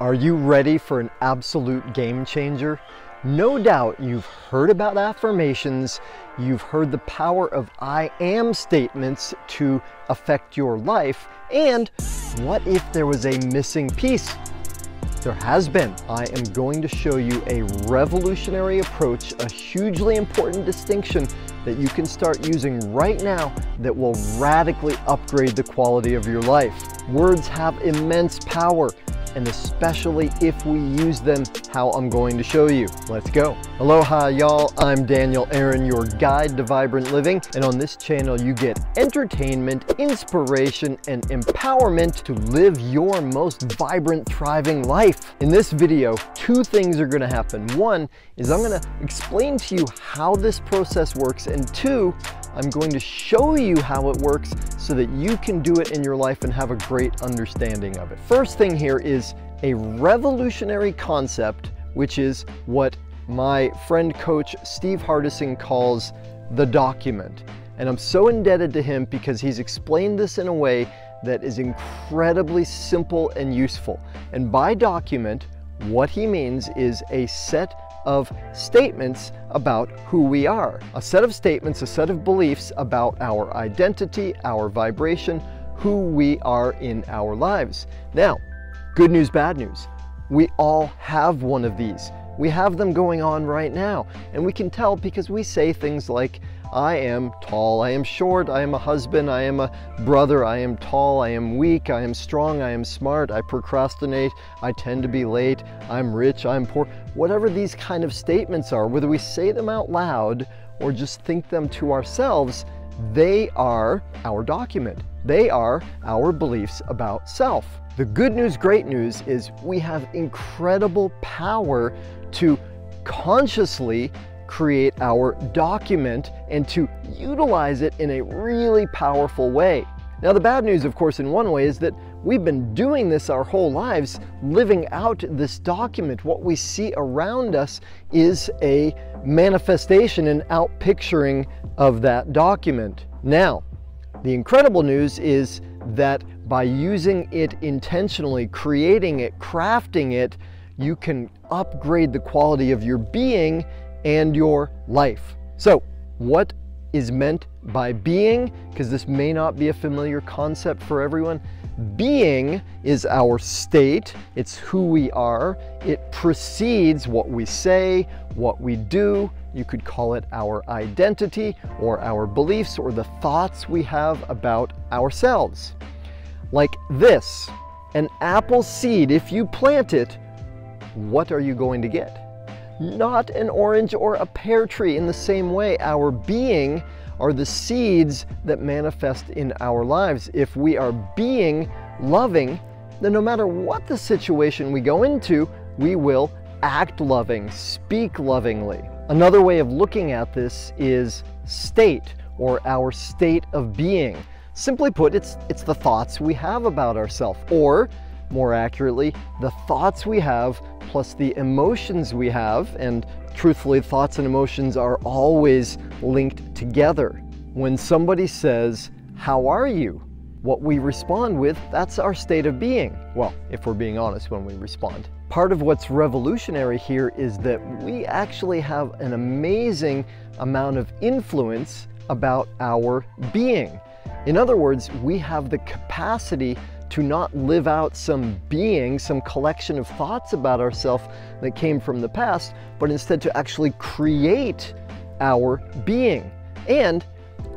Are you ready for an absolute game changer? No doubt you've heard about affirmations, you've heard the power of I am statements to affect your life, and what if there was a missing piece? There has been. I am going to show you a revolutionary approach, a hugely important distinction that you can start using right now that will radically upgrade the quality of your life. Words have immense power, and especially if we use them how I'm going to show you. Let's go. Aloha y'all, I'm Daniel Aaron, your guide to vibrant living, and on this channel you get entertainment, inspiration, and empowerment to live your most vibrant, thriving life. In this video, two things are gonna happen. One is I'm gonna explain to you how this process works, and two, I'm going to show you how it works so that you can do it in your life and have a great understanding of it. First thing here is a revolutionary concept, which is what my friend coach Steve Hardising calls the document. And I'm so indebted to him because he's explained this in a way that is incredibly simple and useful. And by document, what he means is a set of statements about who we are. A set of statements, a set of beliefs about our identity, our vibration, who we are in our lives. Now, good news, bad news. We all have one of these. We have them going on right now, and we can tell because we say things like, I am tall, I am short, I am a husband, I am a brother, I am tall, I am weak, I am strong, I am smart, I procrastinate, I tend to be late, I'm rich, I'm poor. Whatever these kind of statements are, whether we say them out loud or just think them to ourselves, they are our document. They are our beliefs about self. The good news, great news is we have incredible power to consciously create our document and to utilize it in a really powerful way. Now, the bad news, of course, in one way is that we've been doing this our whole lives, living out this document. What we see around us is a manifestation, an outpicturing of that document. Now, the incredible news is that by using it intentionally, creating it, crafting it, you can upgrade the quality of your being and your life. So, what is meant by being? Because this may not be a familiar concept for everyone. Being is our state, it's who we are. It precedes what we say, what we do. You could call it our identity or our beliefs or the thoughts we have about ourselves. Like this, an apple seed, if you plant it, what are you going to get? Not an orange or a pear tree. In the same way, our being are the seeds that manifest in our lives. If we are being loving, then no matter what the situation we go into, we will act loving, speak lovingly. Another way of looking at this is state, or our state of being. Simply put, it's the thoughts we have about ourselves, or more accurately, the thoughts we have plus the emotions we have, and truthfully, thoughts and emotions are always linked together. When somebody says, "How are you?" what we respond with, that's our state of being. Well, if we're being honest when we respond. Part of what's revolutionary here is that we actually have an amazing amount of influence about our being. In other words, we have the capacity to not live out some being, some collection of thoughts about ourselves that came from the past, but instead to actually create our being. And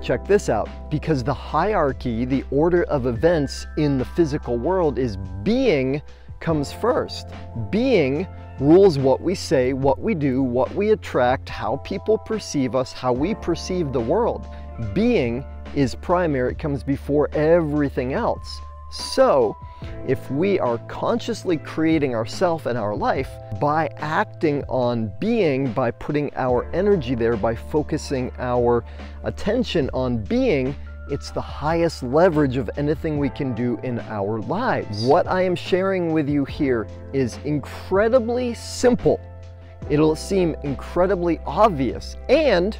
check this out, because the hierarchy, the order of events in the physical world is being comes first. Being rules what we say, what we do, what we attract, how people perceive us, how we perceive the world. Being is primary, it comes before everything else. So, if we are consciously creating ourselves and our life by acting on being, by putting our energy there, by focusing our attention on being, it's the highest leverage of anything we can do in our lives. What I am sharing with you here is incredibly simple. It'll seem incredibly obvious, and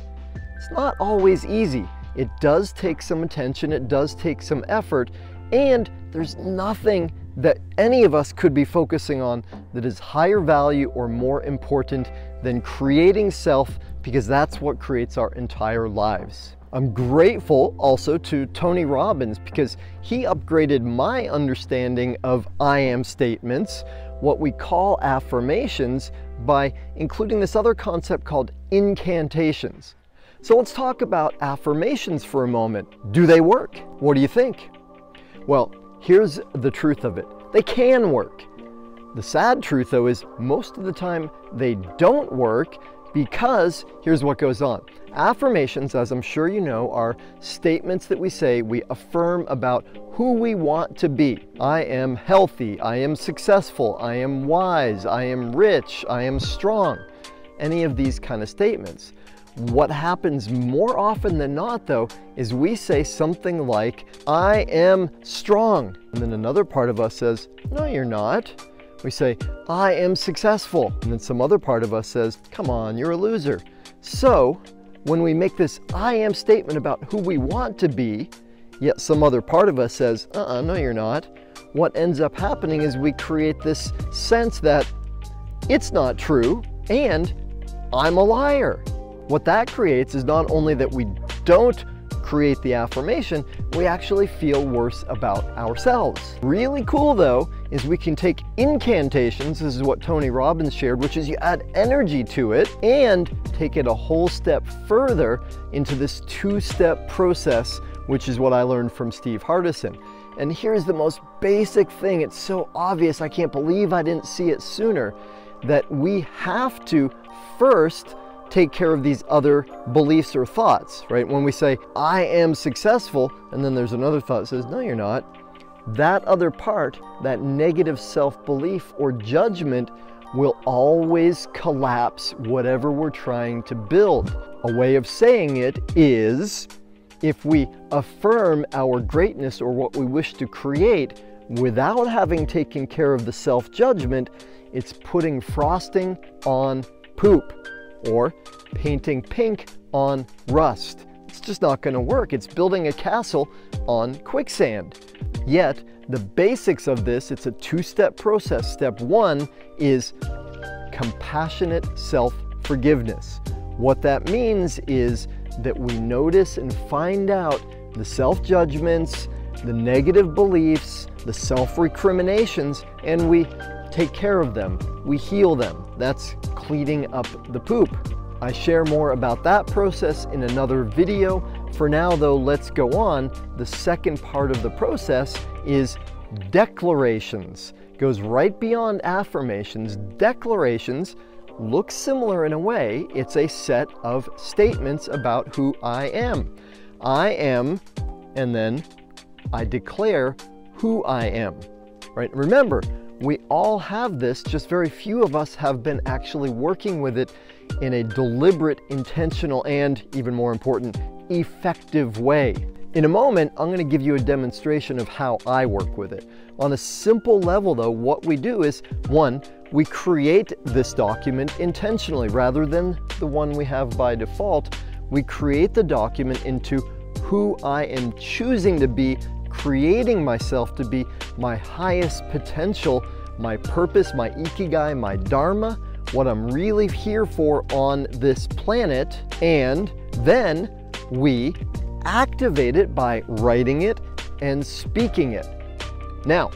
it's not always easy. It does take some attention, it does take some effort, and there's nothing that any of us could be focusing on that is higher value or more important than creating self, because that's what creates our entire lives. I'm grateful also to Tony Robbins because he upgraded my understanding of I am statements, what we call affirmations, by including this other concept called incantations. So let's talk about affirmations for a moment. Do they work? What do you think? Well, here's the truth of it. They can work. The sad truth though is most of the time they don't work, because here's what goes on. Affirmations, as I'm sure you know, are statements that we say, we affirm about who we want to be. I am healthy, I am successful, I am wise, I am rich, I am strong. Any of these kind of statements. What happens more often than not though, is we say something like, I am strong. And then another part of us says, no, you're not. We say, I am successful. And then some other part of us says, come on, you're a loser. So when we make this I am statement about who we want to be, yet some other part of us says, no, you're not. What ends up happening is we create this sense that it's not true and I'm a liar. What that creates is not only that we don't create the affirmation, we actually feel worse about ourselves. Really cool though is we can take incantations, this is what Tony Robbins shared, which is you add energy to it, and take it a whole step further into this two-step process, which is what I learned from Steve Hardison. And here's the most basic thing, it's so obvious, I can't believe I didn't see it sooner, that we have to first take care of these other beliefs or thoughts, right? When we say, I am successful, and then there's another thought that says, no, you're not. That other part, that negative self-belief or judgment, will always collapse whatever we're trying to build. A way of saying it is, if we affirm our greatness or what we wish to create without having taken care of the self-judgment, it's putting frosting on poop, or painting pink on rust. It's just not going to work. It's building a castle on quicksand. Yet, the basics of this, it's a two-step process. Step one is compassionate self-forgiveness. What that means is that we notice and find out the self-judgments, the negative beliefs, the self-recriminations, and we take care of them. We heal them. That's cleaning up the poop. I share more about that process in another video. For now though, let's go on. The second part of the process is declarations. Goes right beyond affirmations. Declarations look similar in a way. It's a set of statements about who I am. I am, and then I declare who I am, right? Remember, we all have this, just very few of us have been actually working with it in a deliberate, intentional, and even more important, effective way. In a moment, I'm going to give you a demonstration of how I work with it. On a simple level though, what we do is, one, we create this document intentionally rather than the one we have by default. We create the document into who I am choosing to be, creating myself to be my highest potential, my purpose, my ikigai, my dharma, what I'm really here for on this planet, and then we activate it by writing it and speaking it. Now,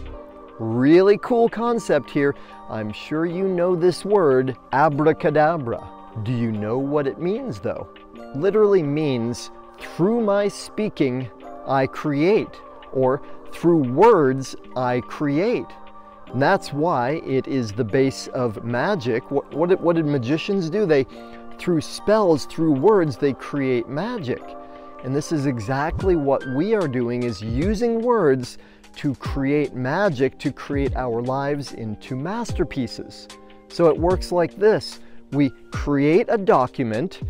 really cool concept here. I'm sure you know this word, abracadabra. Do you know what it means though? Literally means, through my speaking, I create. Or through words, I create. And that's why it is the base of magic. What did magicians do? Through spells, through words, they create magic. And this is exactly what we are doing, is using words to create magic, to create our lives into masterpieces. So it works like this. We create a document,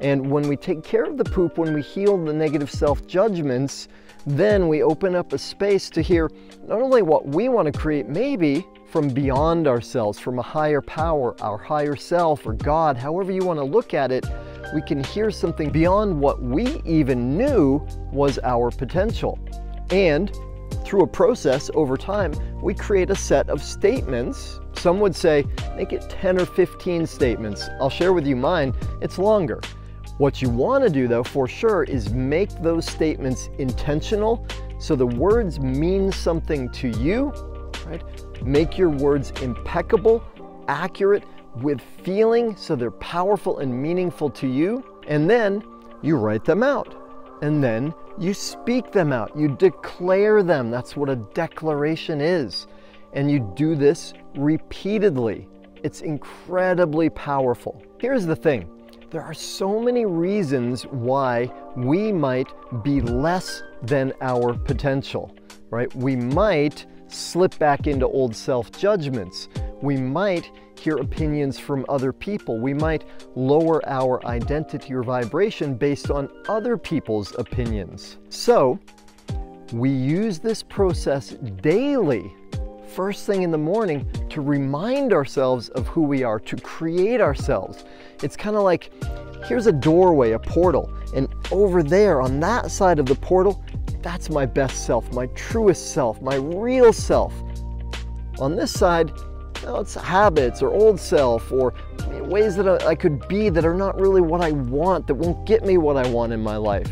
and when we take care of the poop, when we heal the negative self-judgments, then we open up a space to hear not only what we want to create, maybe from beyond ourselves, from a higher power, our higher self, or God, however you want to look at it, we can hear something beyond what we even knew was our potential. And through a process over time, we create a set of statements. Some would say, make it 10 or 15 statements. I'll share with you mine, it's longer. What you want to do though, for sure, is make those statements intentional so the words mean something to you, right? Make your words impeccable, accurate, with feeling, so they're powerful and meaningful to you. And then you write them out. And then you speak them out. You declare them. That's what a declaration is. And you do this repeatedly. It's incredibly powerful. Here's the thing. There are so many reasons why we might be less than our potential, right? We might slip back into old self-judgments. We might hear opinions from other people. We might lower our identity or vibration based on other people's opinions. So we use this process daily, first thing in the morning, to remind ourselves of who we are, to create ourselves. It's kind of like, here's a doorway, a portal, and over there on that side of the portal, that's my best self, my truest self, my real self. On this side, well, it's habits or old self or ways that I could be that are not really what I want, that won't get me what I want in my life.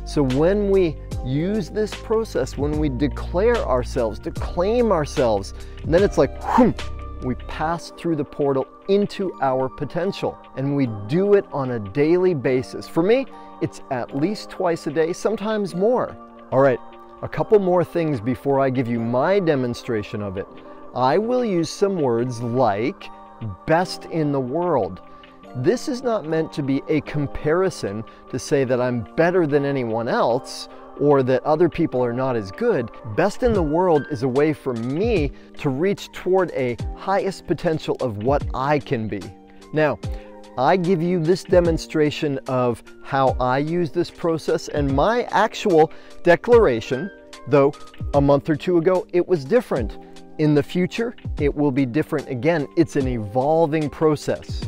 So when we use this process, when we declare ourselves, to claim ourselves, and then it's like, whoom, we pass through the portal into our potential, and we do it on a daily basis. For me, it's at least twice a day, sometimes more. All right, a couple more things before I give you my demonstration of it. I will use some words like best in the world. This is not meant to be a comparison to say that I'm better than anyone else or that other people are not as good. Best in the world is a way for me to reach toward a highest potential of what I can be. Now, I give you this demonstration of how I use this process, and my actual declaration, though a month or two ago, it was different. In the future, it will be different again. It's an evolving process.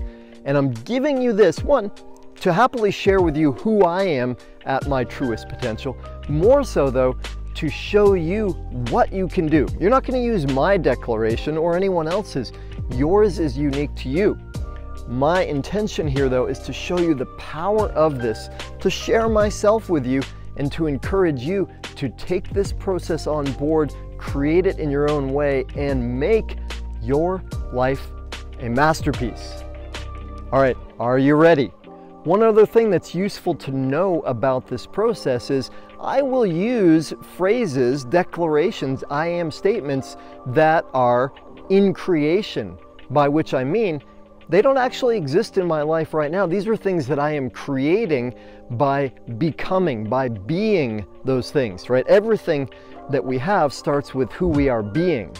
And I'm giving you this, one, to happily share with you who I am at my truest potential. More so though, to show you what you can do. You're not going to use my declaration or anyone else's. Yours is unique to you. My intention here though is to show you the power of this, to share myself with you, and to encourage you to take this process on board, create it in your own way, and make your life a masterpiece. All right, are you ready? One other thing that's useful to know about this process is I will use phrases, declarations, I am statements that are in creation, by which I mean they don't actually exist in my life right now. These are things that I am creating by becoming, by being those things, right? Everything that we have starts with who we are being.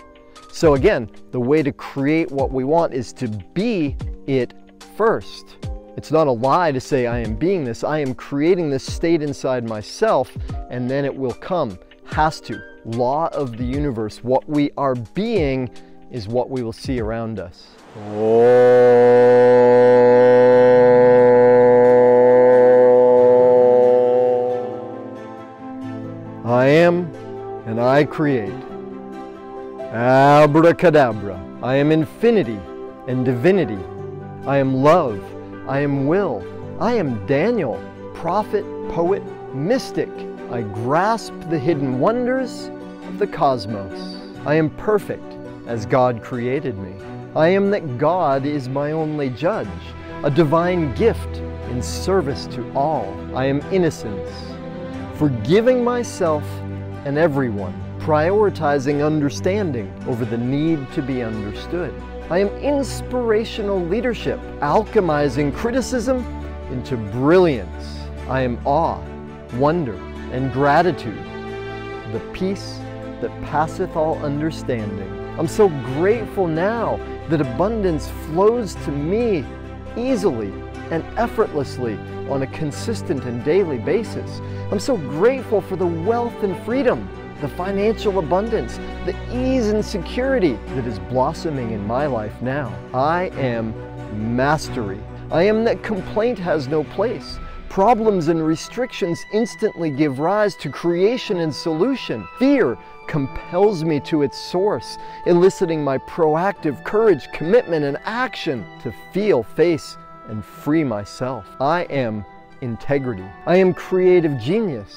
So again, the way to create what we want is to be it first. It's not a lie to say I am being this. I am creating this state inside myself, and then it will come. Has to. Law of the universe. What we are being is what we will see around us. I am and I create. Abracadabra. I am infinity and divinity. I am love. I am will. I am Daniel, prophet, poet, mystic. I grasp the hidden wonders of the cosmos. I am perfect as God created me. I am that God is my only judge, a divine gift in service to all. I am innocence, forgiving myself and everyone, prioritizing understanding over the need to be understood. I am inspirational leadership, alchemizing criticism into brilliance. I am awe, wonder, and gratitude, the peace that passeth all understanding. I'm so grateful now that abundance flows to me easily and effortlessly on a consistent and daily basis. I'm so grateful for the wealth and freedom, the financial abundance, the ease and security that is blossoming in my life now. I am mastery. I am that complaint has no place. Problems and restrictions instantly give rise to creation and solution. Fear compels me to its source, eliciting my proactive courage, commitment, and action to feel, face, and free myself. I am integrity. I am creative genius.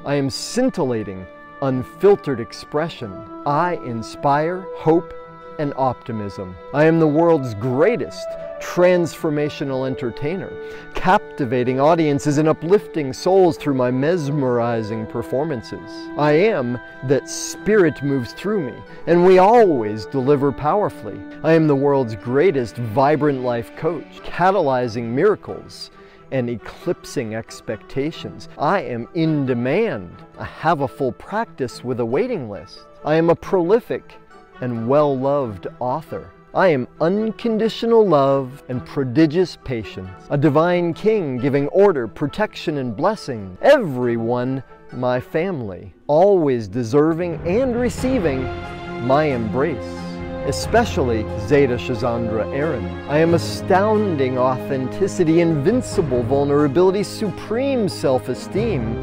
I am scintillating, unfiltered expression. I inspire hope and optimism. I am the world's greatest transformational entertainer, captivating audiences and uplifting souls through my mesmerizing performances. I am that spirit moves through me, and we always deliver powerfully. I am the world's greatest vibrant life coach, catalyzing miracles and eclipsing expectations. I am in demand. I have a full practice with a waiting list. I am a prolific and well-loved author. I am unconditional love and prodigious patience, a divine king giving order, protection, and blessing. Everyone my family, always deserving and receiving my embrace, especially Zeta Shazandra Aaron. I am astounding authenticity, invincible vulnerability, supreme self-esteem,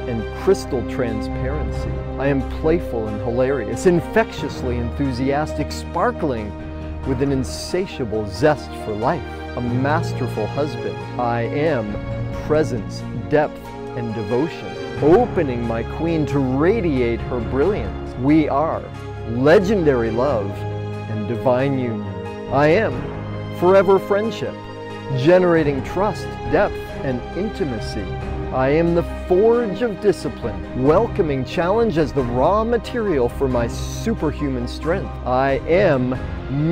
and crystal transparency. I am playful and hilarious, infectiously enthusiastic, sparkling with an insatiable zest for life, a masterful husband. I am presence, depth, and devotion, opening my queen to radiate her brilliance. We are legendary love and divine union. I am forever friendship, generating trust, depth, and intimacy. I am the forge of discipline, welcoming challenge as the raw material for my superhuman strength. I am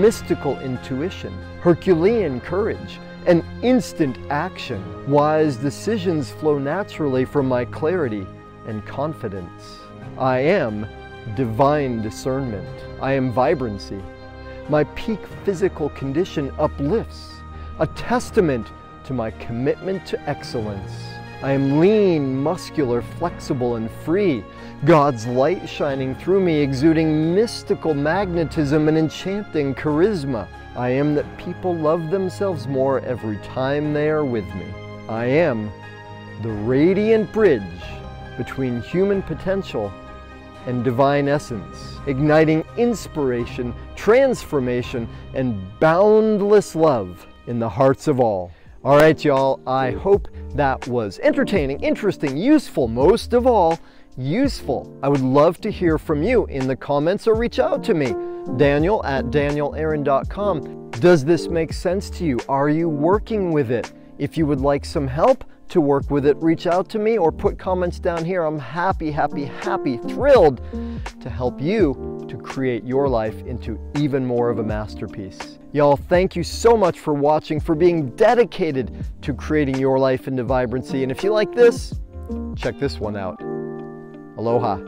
mystical intuition, Herculean courage, and instant action. Wise decisions flow naturally from my clarity and confidence. I am divine discernment. I am vibrancy. My peak physical condition uplifts, a testament to my commitment to excellence. I am lean, muscular, flexible, and free, God's light shining through me, exuding mystical magnetism and enchanting charisma. I am that people love themselves more every time they are with me. I am the radiant bridge between human potential and divine essence, igniting inspiration, transformation, and boundless love in the hearts of all. All right, y'all, I hope that was entertaining, interesting, useful, most of all, useful. I would love to hear from you in the comments or reach out to me, daniel@danielaaron.com. Does this make sense to you? Are you working with it? If you would like some help to work with it, reach out to me or put comments down here. I'm happy, thrilled to help you to create your life into even more of a masterpiece. Y'all, thank you so much for watching, for being dedicated to creating your life into vibrancy. And if you like this, check this one out. Aloha.